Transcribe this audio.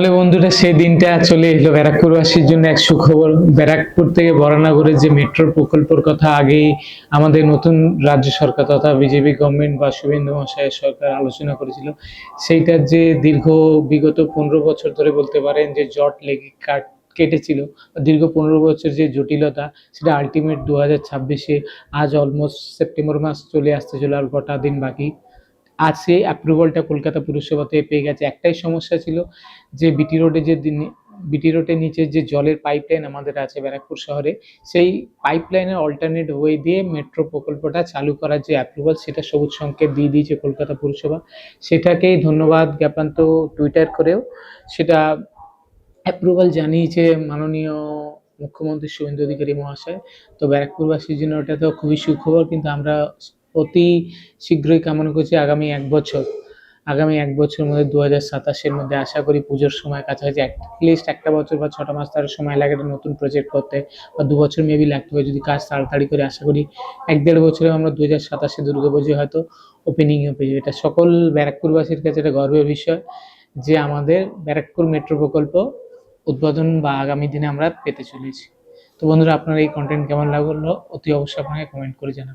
তাহলে বন্ধুরা সেই দিনটা চলে এলো ব্যারাকপুরবাসীর জন্য এক সুখবর। ব্যারাকপুর থেকে বরানগরের যে মেট্রোর প্রকল্পের কথা আগেই আমাদের নতুন রাজ্য সরকার তথা বিজেপি গভর্নমেন্ট বা শুভেন্দু মহাশয়ের সরকার আলোচনা করেছিল, সেইটার যে বিগত 15 বছর ধরে বলতে পারেন যে জট লেগে কেটেছিল, দীর্ঘ 15 বছর যে জটিলতা, সেটা আলটিমেট 2026-এ আজ অলমোস্ট সেপ্টেম্বর মাস চলে আসতে চলে আর গোটা দিন বাকি। আজ সেই অ্যাপ্রুভালটা কলকাতা পুরসভা থেকে পেয়ে গেছে। একটাই সমস্যা ছিল যে বিটি রোডের নিচে যে জলের পাইপলাইন আমাদের আছে ব্যারাকপুর শহরে, সেই পাইপলাইনের অল্টারনেট ওয়ে দিয়ে মেট্রো প্রকল্পটা চালু করার যে অ্যাপ্রুভাল, সেটা সবুজ সংকেত দিয়ে দিয়েছে কলকাতা পুরসভা। সেটাকেই ধন্যবাদ জ্ঞাপন তো টুইটার করেও সেটা অ্যাপ্রুভাল জানিয়েছে মাননীয় মুখ্যমন্ত্রী শুভেন্দু অধিকারী মহাশয়। তো ব্যারাকপুরবাসীর জন্য ওটা তো খুবই সুখবর, কিন্তু আমরা অতি শীঘ্রই কামনা করছি আগামী এক বছর মধ্যে 2027-এর মধ্যে আশা করি পুজোর সময় কাছাকাছি অ্যাটলিস্ট একটা বছর বা 6টা মাস তার সময় লাগে একটা নতুন প্রজেক্ট করতে, বা 2 বছর মেবি লাগতে পারে যদি কাজ তাড়াতাড়ি করে। আশা করি 1-1.5 বছরে আমরা 2027-এ দুর্গাপুজো হয়তো ওপেনিংও পেয়ে যাবো। এটা সকল ব্যারাকপুরবাসীর কাছে একটা গর্বের বিষয় যে আমাদের ব্যারাকপুর মেট্রো প্রকল্প উদ্বোধন বা আগামী দিনে আমরা পেতে চলেছি। তো বন্ধুরা, আপনার এই কন্টেন্ট কেমন লাগলো অতি অবশ্যই আপনাকে কমেন্ট করে জানাবেন।